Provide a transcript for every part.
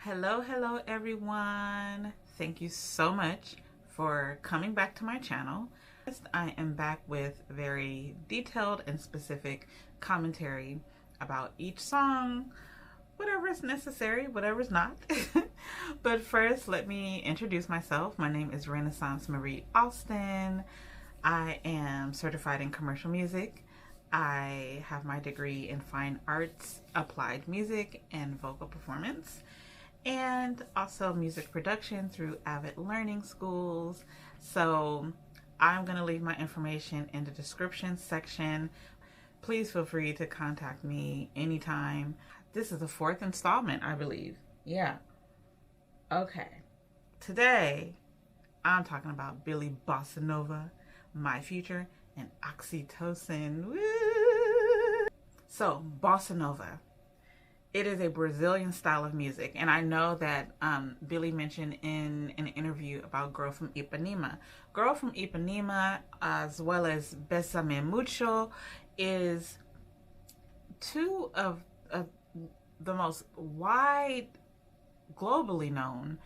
Hello everyone. Thank you so much for coming back to my channel. I am back with very detailed and specific commentary about each song, whatever is necessary, whatever is not. But first, let me introduce myself. My name is Renaissance Marie Austin. I am certified in commercial music. I have my degree in fine arts, applied music, and vocal performance, and also music production through Avid learning schools. So I'm going to leave my information in the description section. Please feel free to contact me anytime. This is the 4th installment, I believe. Yeah. Okay. Today, I'm talking about Billie Bossa Nova, My Future, and Oxytocin. Woo! So, Bossa Nova. It is a Brazilian style of music, and I know that Billie mentioned in an interview about Girl from Ipanema. Girl from Ipanema, as well as Bésame Mucho, is two of the most globally known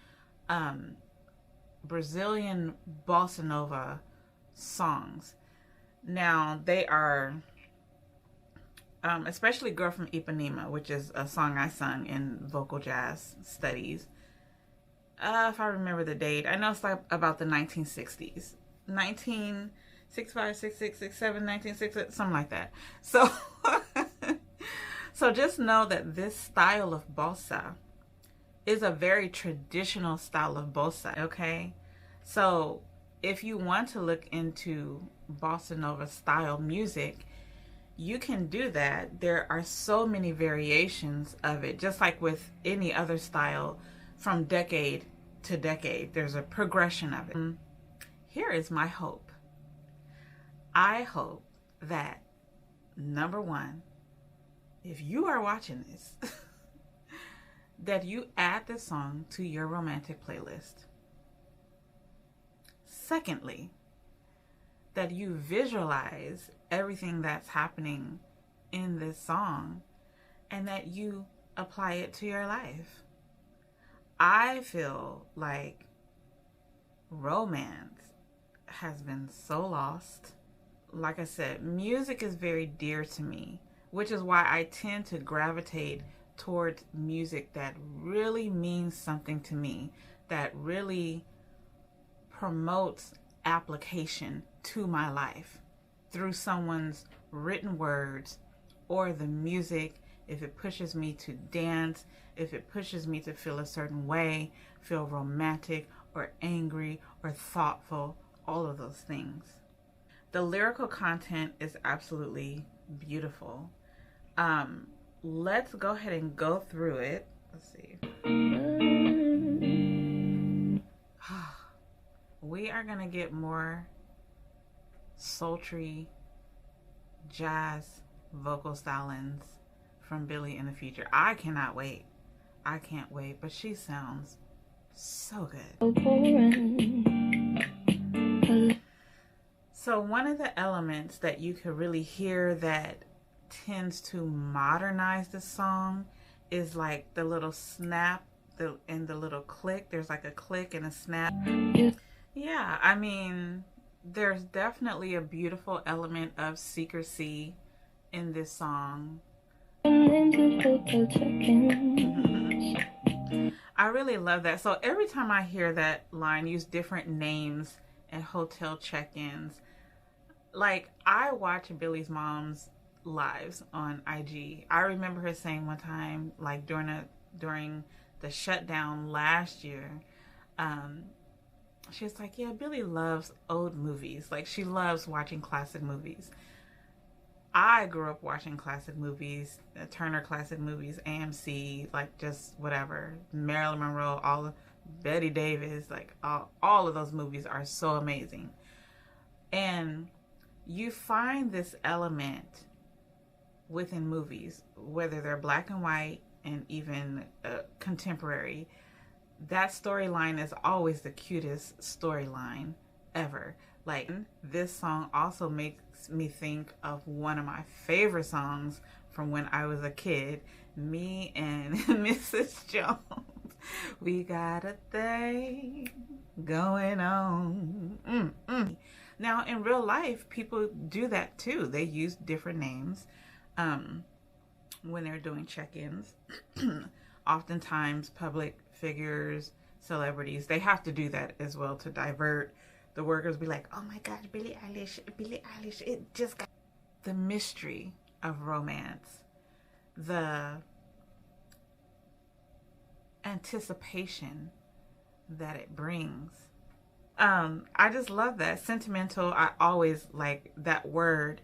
Brazilian Bossa Nova songs. Now, they are... especially Girl from Ipanema, which is a song I sung in vocal jazz studies. If I remember the date, I know it's like about the 1960s. 1965, 66, 67, 1960, something like that. So, so just know that this style of bossa is a very traditional style of bossa, okay? So if you want to look into bossa nova style music, you can do that. There are so many variations of it, just like with any other style from decade to decade. There's a progression of it. Here is my hope. I hope that, number one, if you are watching this, that you add this song to your romantic playlist. Secondly, that you visualize everything that's happening in this song and that you apply it to your life. I feel like romance has been so lost. Like I said, music is very dear to me, which is why I tend to gravitate towards music that really means something to me, that really promotes application to my life through someone's written words or the music. If it pushes me to dance, if it pushes me to feel a certain way, feel romantic or angry or thoughtful, all of those things. The lyrical content is absolutely beautiful. Let's go ahead and go through it. Let's see. We are gonna get more sultry jazz vocal stylings from Billie in the future. I cannot wait. I can't wait, but she sounds so good. So one of the elements that you could really hear that tends to modernize the song is like the little snap and the little click. There's like a click and a snap. Yeah, I mean, there's definitely a beautiful element of secrecy in this song. I really love that. So every time I hear that line, use different names and hotel check-ins. Like, I watch Billie's mom's lives on IG. I remember her saying one time, like during the shutdown last year, she was like, yeah, Billie loves old movies. Like, she loves watching classic movies. I grew up watching classic movies, Turner classic movies, AMC, like just whatever, Marilyn Monroe, all Betty Davis, like all of those movies are so amazing. And you find this element within movies, whether they're black and white and even contemporary. That storyline is always the cutest storyline ever. Like, this song also makes me think of one of my favorite songs from when I was a kid, Me and Mrs. Jones. We got a thing going on. Now, in real life, people do that too. They use different names when they're doing check-ins. Oftentimes, public figures, celebrities, they have to do that as well to divert. The workers be like, oh my gosh, Billie Eilish, it just got... The mystery of romance, the anticipation that it brings. I just love that. Sentimental, I always like that word.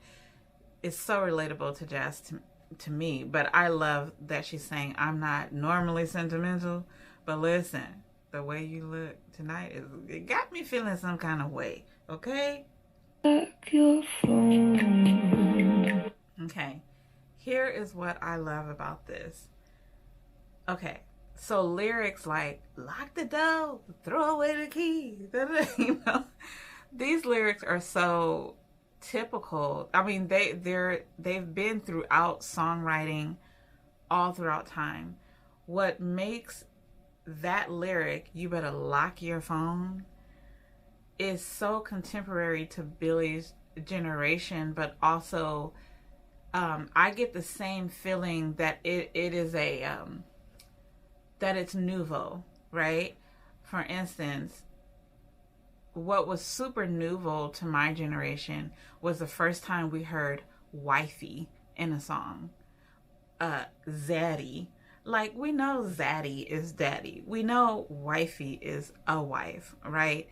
Is so relatable to jazz to me, but I love that she's saying, I'm not normally sentimental, but listen, the way you look tonight, it got me feeling some kind of way, okay? Okay, here is what I love about this. Okay, so lyrics like, lock the door, throw away the keys, you know, these lyrics are so typical. I mean, they've been throughout songwriting all throughout time. What makes that lyric, you better lock your phone, is so contemporary to Billie's generation, but also I get the same feeling that it is a that it's nouveau, right? For instance, what was super nouveau to my generation was the first time we heard wifey in a song. Zaddy. Like, we know zaddy is daddy. We know wifey is a wife, right?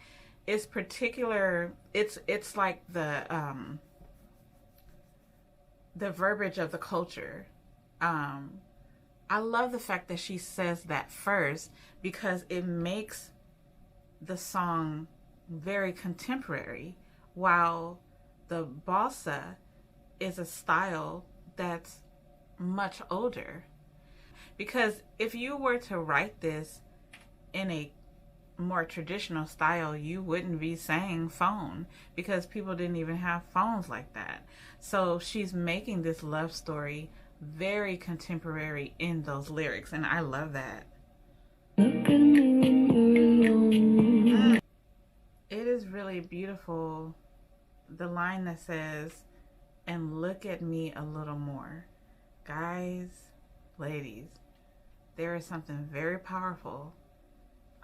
It's particular, it's like the verbiage of the culture. I love the fact that she says that first, because it makes the song very contemporary, while the bossa is a style that's much older. Because if you were to write this in a more traditional style, you wouldn't be saying phone, because people didn't even have phones like that. So she's making this love story very contemporary in those lyrics, and I love that. It is really beautiful, the line that says, and look at me a little more. Guys, ladies, there is something very powerful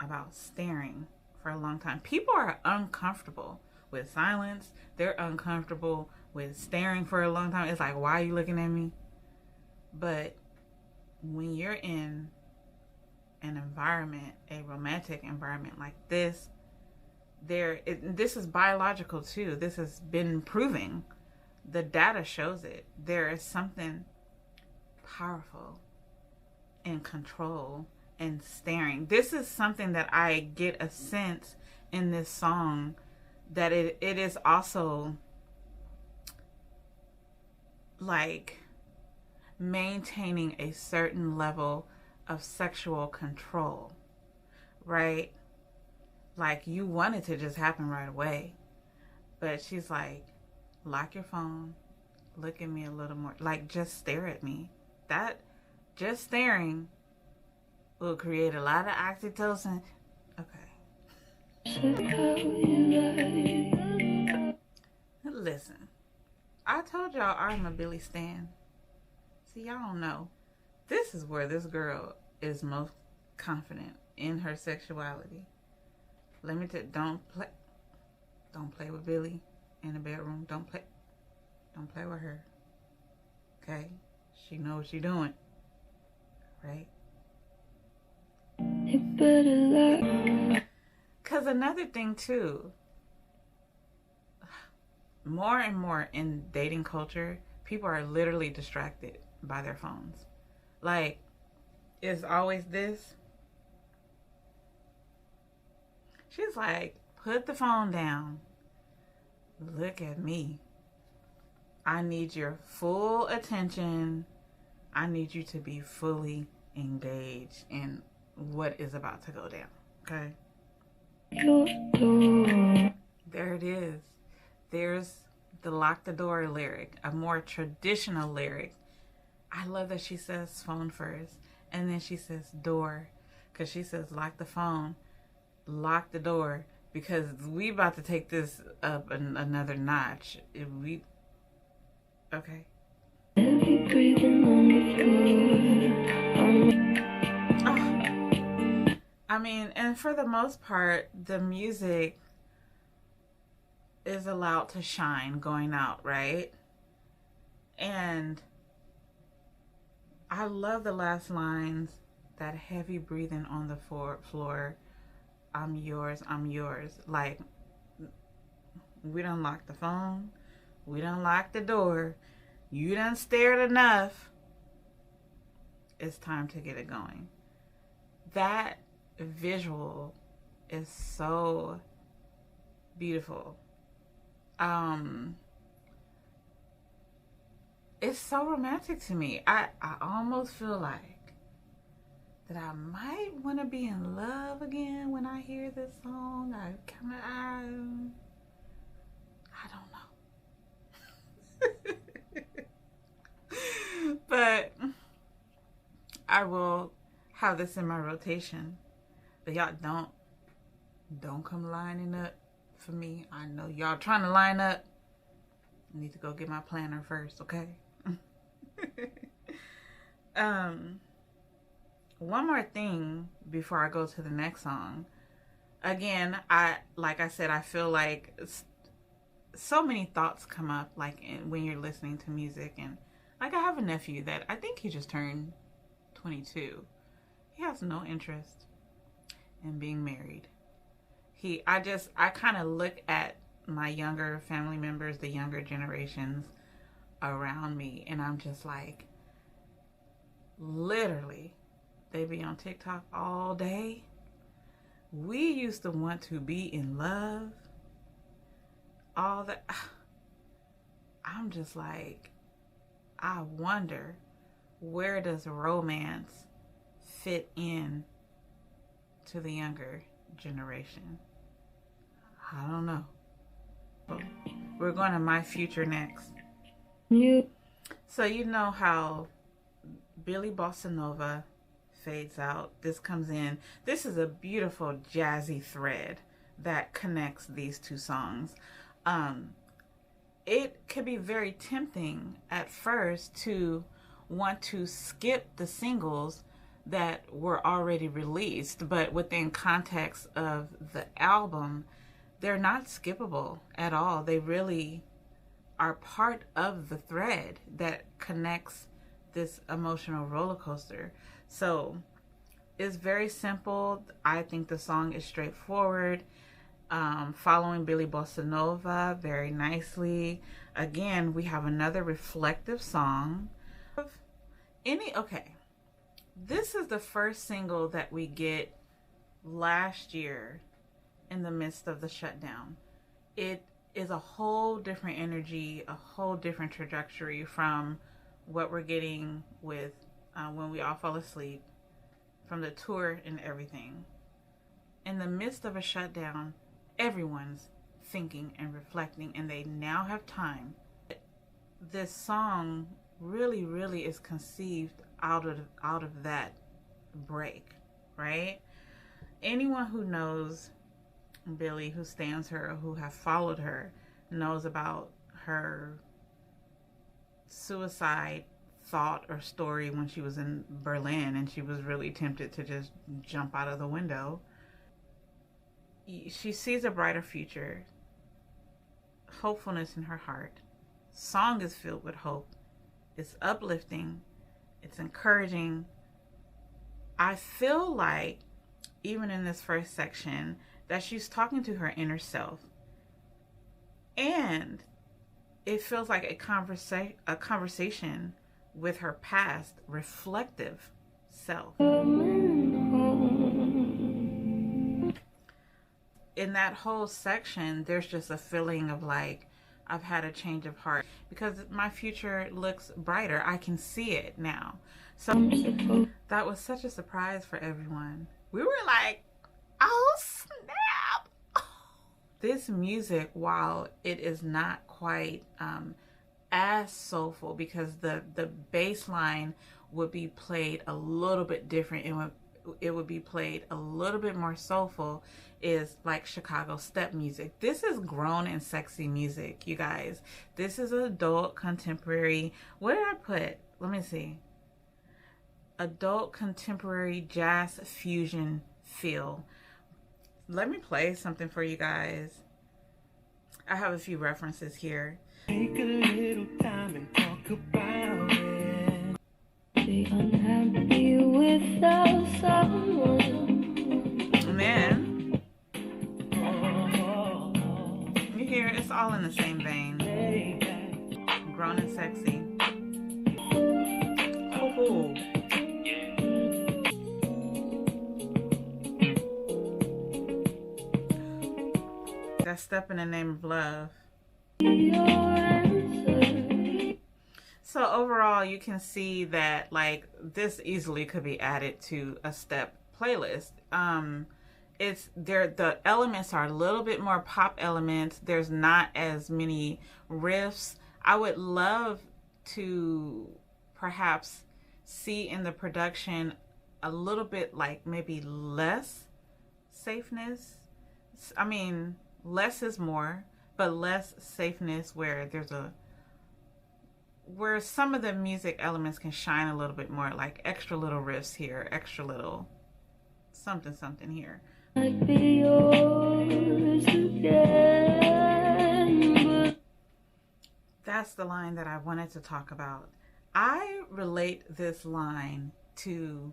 about staring for a long time. People are uncomfortable with silence. They're uncomfortable with staring for a long time. It's like, why are you looking at me? But when you're in an environment, a romantic environment like this, this is biological too. This has been proving. The data shows it. There is something powerful in control and staring. This is something that I get a sense in this song, that it is also like maintaining a certain level of sexual control, right? Like, you want it to just happen right away, but she's like, lock your phone, look at me a little more, like, just stare at me. That just staring will create a lot of oxytocin. Okay. Listen, I told y'all I'm a Billie stan. See, y'all don't know. This is where this girl is most confident in her sexuality. Let me tell you, don't play with Billie in the bedroom. Don't play with her. Okay? She knows what she's doing. Right? Because another thing too, more and more in dating culture, people are literally distracted by their phones. Like, it's always this. She's like, put the phone down. Look at me. I need your full attention. I need you to be fully engaged in what is about to go down. Okay? There it is. There's the lock the door lyric, a more traditional lyric. I love that she says phone first, and then she says door, because she says lock the phone, lock the door, because we about to take this up another notch. If we, okay. Oh. I mean, and for the most part, the music is allowed to shine going out, right? And I love the last lines, that heavy breathing on the floor. I'm yours, I'm yours. Like, we done locked the phone. We done locked the door. You done stared enough. It's time to get it going. That visual is so beautiful. It's so romantic to me. I almost feel like that I might want to be in love again when I hear this song. I don't know. But I will have this in my rotation. But y'all don't come lining up for me. I know y'all trying to line up. I need to go get my planner first, okay? One more thing before I go to the next song. Again, like I said, I feel like so many thoughts come up like when you're listening to music. And like, I have a nephew that I think he just turned 22. He has no interest in being married. I kind of look at my younger family members, the younger generations around me, and I'm just like, literally, they be on TikTok all day. We used to want to be in love. All that. I'm just like, I wonder, where does romance fit in to the younger generation? I don't know. We're going to My Future next. So you know how Billie Bossa Nova fades out. This comes in. This is a beautiful jazzy thread that connects these two songs. It could be very tempting at first to want to skip the singles that were already released, but within context of the album, they're not skippable at all. They really are part of the thread that connects this emotional roller coaster. So it's very simple. I think the song is straightforward, following Billie Bossa Nova very nicely. Again, we have another reflective song. Okay, this is the first single that we get last year in the midst of the shutdown. It is a whole different energy, a whole different trajectory from what we're getting with When We All Fall Asleep, from the tour and everything. In the midst of a shutdown, everyone's thinking and reflecting, and they now have time. This song really, really is conceived out of that break, right? Anyone who knows Billie, who stands her, who have followed her, knows about her suicide thought or story when she was in Berlin and she was really tempted to just jump out of the window. She sees a brighter future, hopefulness in her heart. Song is filled with hope. It's uplifting. It's encouraging. I feel like, even in this first section, that she's talking to her inner self. And it feels like a conversation with her past, reflective self. In that whole section, there's just a feeling of like, I've had a change of heart because my future looks brighter. I can see it now. So that was such a surprise for everyone. We were like, oh snap. This music, while it is not quite as soulful, because the bass line would be played a little bit different, it would be played a little bit more soulful is like Chicago step music. This is grown and sexy music, you guys. This is adult contemporary. What did I put? Let me see. Adult contemporary jazz fusion feel. Let me play something for you guys. I have a few references here. Take a little time and talk about it. Be unhappy without someone. Man, you hear it's all in the same vein. Grown and sexy. Oh. That Step in the Name of Love. So overall, you can see that like this easily could be added to a step playlist. It's there, the elements are a little bit more pop elements. There's not as many riffs. I would love to perhaps see in the production a little bit like maybe less safeness. I mean, less is more, but less safeness, where where some of the music elements can shine a little bit more, like extra little riffs here, extra little something something here. I'd be yours again. That's the line that I wanted to talk about. I relate this line to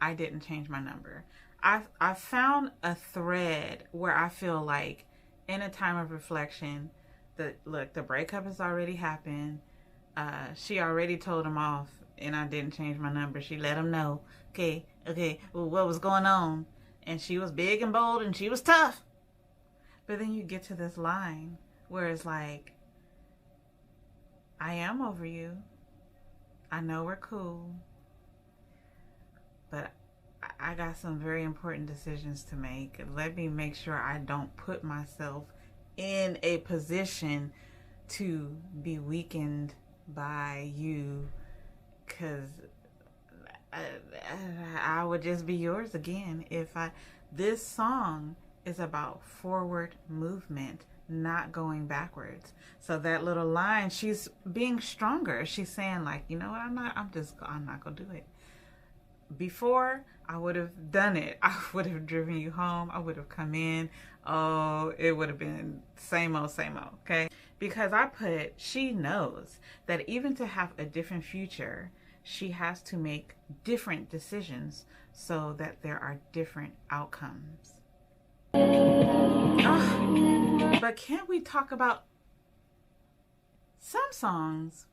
I Didn't Change My Number. I found a thread where I feel like in a time of reflection, look, the breakup has already happened. She already told him off, and I didn't change my number. She let him know, okay, well, what was going on. And she was big and bold, and she was tough. But then you get to this line where it's like, I am over you. I know we're cool. But I got some very important decisions to make. Let me make sure I don't put myself in a position to be weakened by you, because I would just be yours again if this song is about forward movement, not going backwards. So that little line, she's being stronger. She's saying like, you know what, I'm not gonna do it. Before, I would have done it. I would have driven you home. I would have come in. Oh, it would have been same old, okay? Because I put, she knows that even to have a different future, she has to make different decisions so that there are different outcomes. But can't we talk about some songs?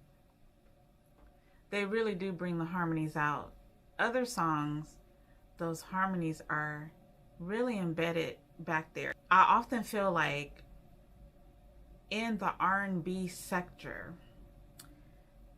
They really do bring the harmonies out. Other songs, those harmonies are really embedded back there. I often feel like in the R&B sector,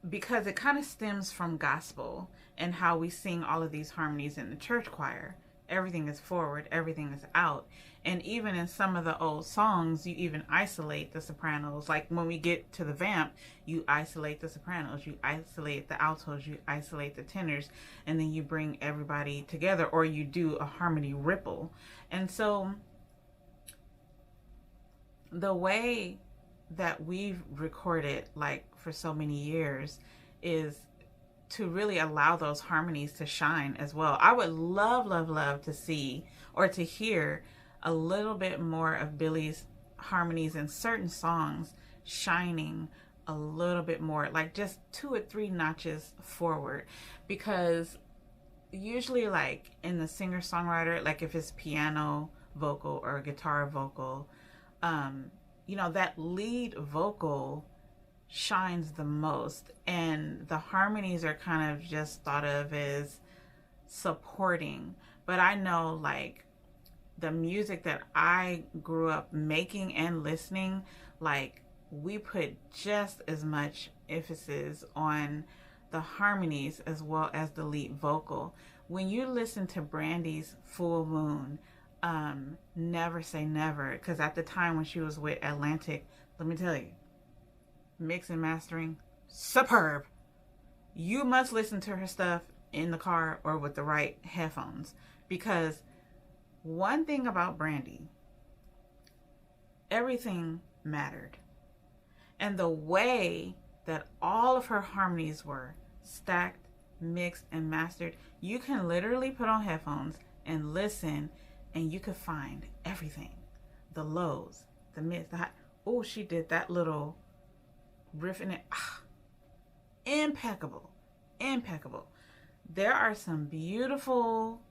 because it kind of stems from gospel and how we sing all of these harmonies in the church choir. Everything is forward, everything is out. And even in some of the old songs, you even isolate the sopranos. Like when we get to the vamp, you isolate the sopranos, you isolate the altos, you isolate the tenors, and then you bring everybody together, or you do a harmony ripple. And so the way that we've recorded like for so many years is to really allow those harmonies to shine as well. I would love to see or to hear a little bit more of Billie's harmonies in certain songs shining a little bit more, like just 2 or 3 notches forward. Because usually like in the singer-songwriter, like if it's piano vocal or guitar vocal, you know, that lead vocal shines the most, and the harmonies are kind of just thought of as supporting. But I know like the music that I grew up making and listening, like we put just as much emphasis on the harmonies as well as the lead vocal. When you listen to Brandy's Full Moon, Never Say Never, because at the time when she was with Atlantic, let me tell you, mix and mastering, superb. You must listen to her stuff in the car or with the right headphones, Because one thing about Brandy, everything mattered. And the way that all of her harmonies were stacked, mixed, and mastered, you can literally put on headphones and listen, and you could find everything. The lows, the mids, the high. Oh, she did that little riff in it. Impeccable. Impeccable. There are some beautiful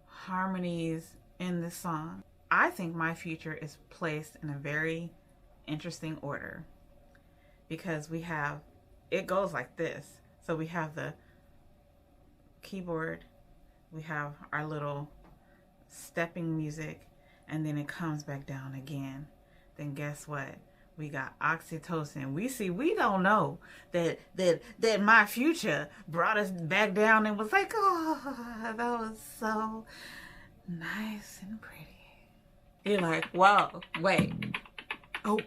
harmonies in this song. I think My Future is placed in a very interesting order because we have, it goes like this. So we have the keyboard, we have our little stepping music, and then it comes back down again. Then guess what? We got Oxytocin. We don't know that My Future brought us back down and was like, oh, that was so nice and pretty. You're like, whoa, wait. Oh.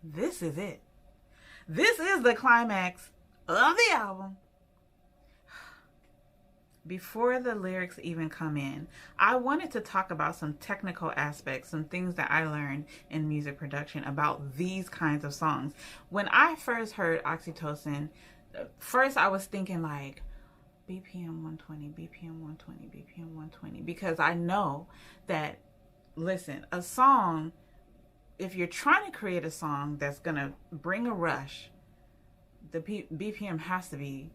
This is it. This is the climax of the album. Before the lyrics even come in, I wanted to talk about some technical aspects, some things that I learned in music production about these kinds of songs. When I first heard Oxytocin, first I was thinking like BPM 120, BPM 120, BPM 120, because I know that, listen, a song, if you're trying to create a song that's going to bring a rush, the BPM has to be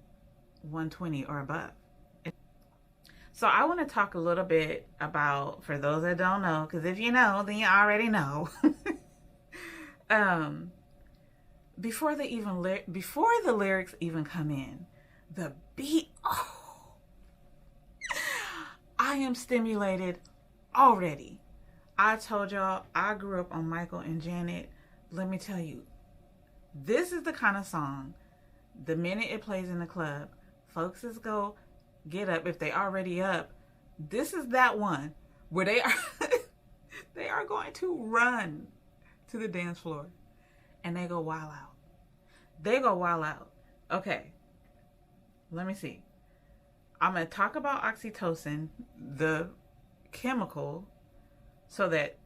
120 or above. So I want to talk a little bit about, for those that don't know, because if you know, then you already know. Before the lyrics even come in, the beat, oh, I am stimulated already. I told y'all I grew up on Michael and Janet. Let me tell you, this is the kind of song, the minute it plays in the club, folks is go get up. If they already up, this is that one where they are going to run to the dance floor and they go wild out. They go wild out. Okay, let me see. I'm going to talk about oxytocin, the chemical, so that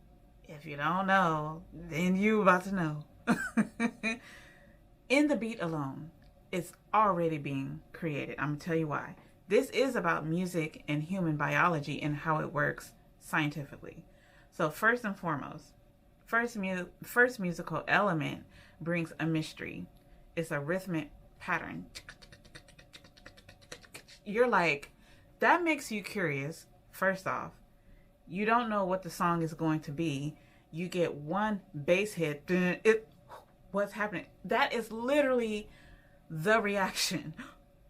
if you don't know, then you about to know. In the beat alone, it's already being created. I'm going to tell you why. This is about music and human biology and how it works scientifically. So first and foremost, first musical element brings a mystery. It's a rhythmic pattern. You're like, that makes you curious. First off, you don't know what the song is going to be. You get one bass hit. What's happening? That is literally the reaction.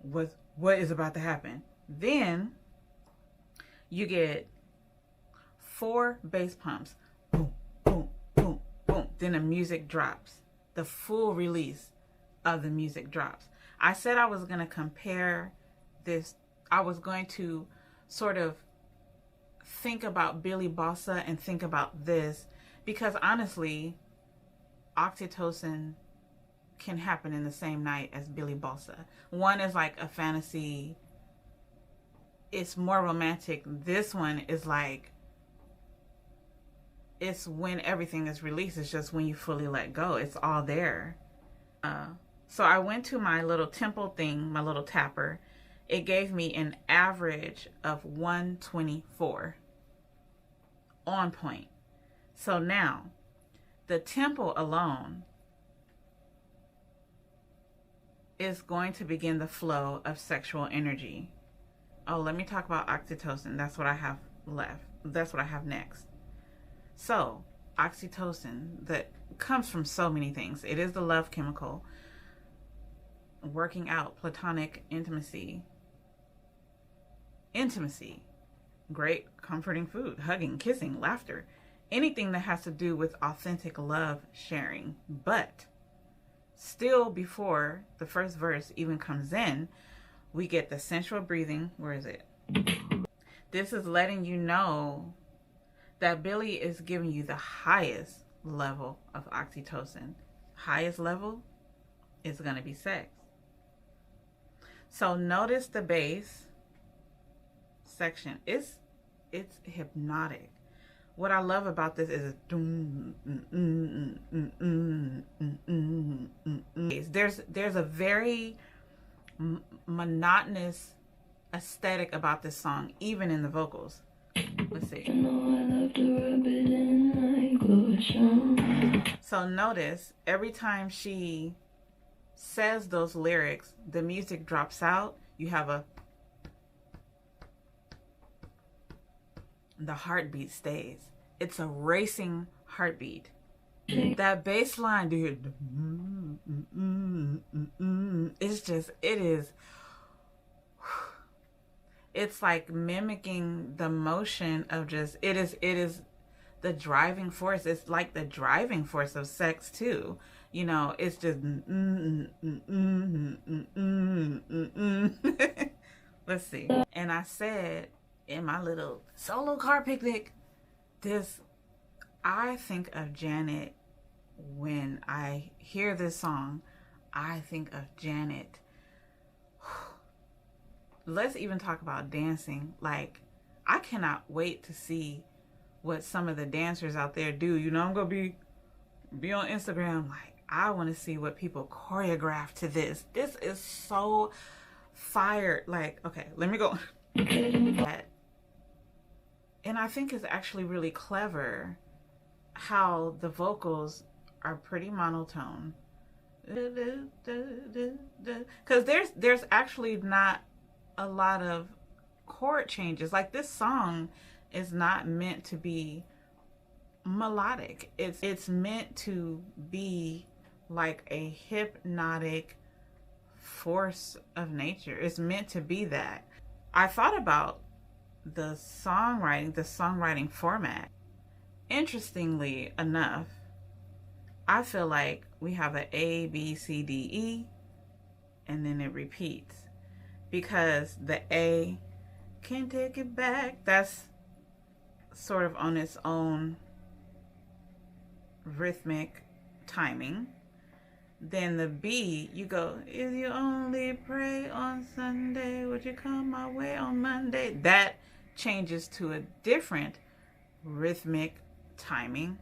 What is about to happen? Then you get 4 bass pumps. Boom, boom, boom, boom. Then the music drops. The full release of the music drops. I said I was going to compare this. I was going to sort of think about Billie Bossa and think about this, because honestly, Oxytocin can happen in the same night as Billie Bossa. One is like a fantasy. It's more romantic. This one is like, it's when everything is released. It's just when you fully let go. It's all there. So I went to my little tempo thing, my little tapper. It gave me an average of 124. On point. So now, the tempo alone is going to begin the flow of sexual energy. Oh, let me talk about oxytocin. That's what I have left. That's what I have next. So, oxytocin, that comes from so many things. It is the love chemical. Working out, platonic intimacy. Great comforting food, hugging, kissing, laughter. Anything that has to do with authentic love sharing. But still, before the first verse even comes in, we get the sensual breathing. Where is it? This is letting you know that Billie is giving you the highest level of oxytocin. Highest level? is going to be sex. So notice the bass section. It's hypnotic. What I love about this is there's a very monotonous aesthetic about this song, even in the vocals. Let's see. So notice every time she says those lyrics, the music drops out. You have the heartbeat stays. It's a racing heartbeat. That bass line, dude, it's like mimicking the motion of it is the driving force. It's like the driving force of sex too. You know, it's just let's see. And I said in my little solo car picnic, I think of Janet. When I hear this song, I think of Janet. Let's even talk about dancing. Like, I cannot wait to see what some of the dancers out there do. You know, I'm gonna be on Instagram. Like, I want to see what people choreograph to this. This is so fire. Like, okay, let me go. And I think it's actually really clever how the vocals are pretty monotone. Because there's actually not a lot of chord changes. Like, this song is not meant to be melodic. It's meant to be like a hypnotic force of nature. It's meant to be that. I thought about the songwriting format. Interestingly enough, I feel like we have an A, B, C, D, E, and then it repeats. Because the A, can't take it back, that's sort of on its own rhythmic timing. Then the B, you go, if you only pray on Sunday, would you come my way on Monday? That changes to a different rhythmic timing.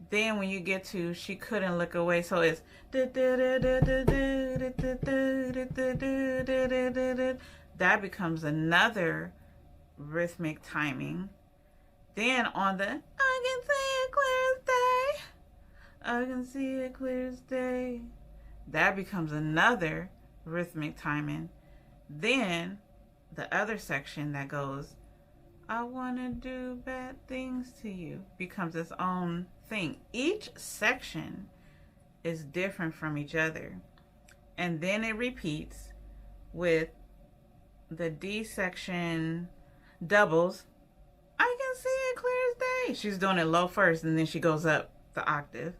Then when you get to she couldn't look away, so it's that becomes another rhythmic timing. Then on the I can see it clear as day, I can see it clear as day, that becomes another rhythmic timing. Then the other section that goes, I want to do bad things to you, becomes its own thing. Each section is different from each other. And then it repeats with the D section doubles. I can see it clear as day. She's doing it low first, and then she goes up the octave.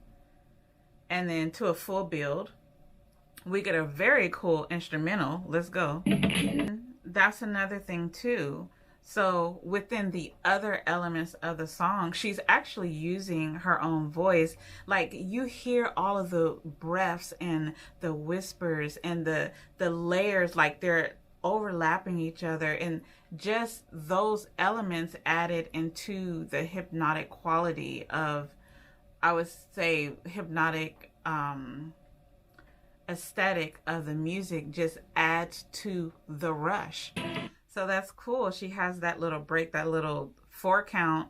And then to a full build, we get a very cool instrumental. Let's go. That's another thing too. So within the other elements of the song, she's actually using her own voice. Like, you hear all of the breaths and the whispers and the layers, like they're overlapping each other, and just those elements added into the hypnotic quality of, I would say, hypnotic aesthetic of the music just adds to the rush. So that's cool. She has that little break, that little 4 count.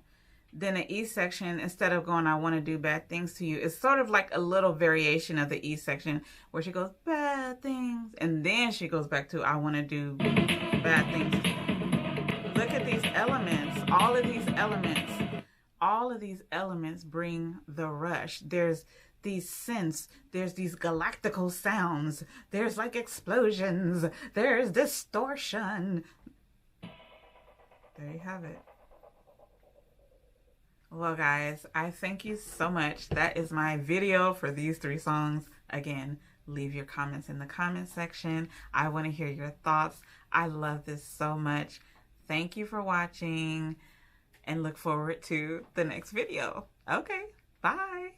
Then the E section, instead of going, I want to do bad things to you, it's sort of like a little variation of the E section where she goes, bad things. And then she goes back to, I want to do bad things. Look at these elements. All of these elements bring the rush. There's these synths, there's these galactical sounds, there's like explosions, there's distortion. There you have it. Well, guys, I thank you so much. That is my video for these 3 songs. Again, leave your comments in the comment section. I want to hear your thoughts. I love this so much. Thank you for watching, and look forward to the next video. Okay, bye.